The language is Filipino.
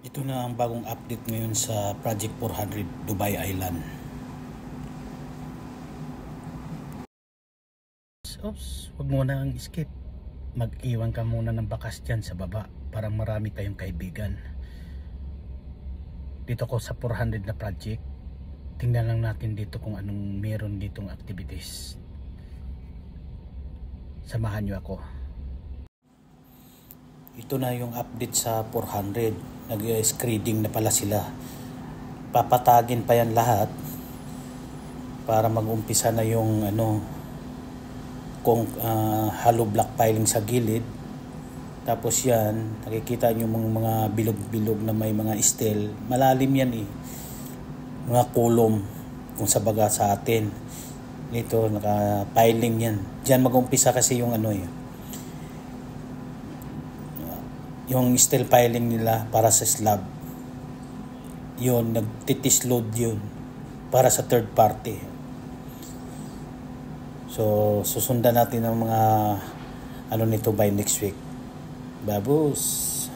Ito na ang bagong update ngayon sa Project 400 Dubai Island. Oops, huwag muna ang skip. Mag-iwan ka muna ng bakas dyan sa baba para marami tayong kaibigan. Dito ko sa 400 na project. Tingnan lang natin dito kung anong meron ditong activities. Samahan nyo ako. Ito na yung update sa 400. Nag-screeding na pala sila. Papatagin pa yan lahat para mag-umpisa na yung kung hollow block piling sa gilid. Tapos yan, nakikita nyo mga bilog-bilog na may mga steel. Malalim yan mga kulom kung sa baga sa atin. Dito naka-piling yan. Diyan mag-umpisa kasi yung yung steel piling nila para sa slab. Yun, nagtitis load yun para sa third party. So, susundan natin ang mga nito by next week. Babos!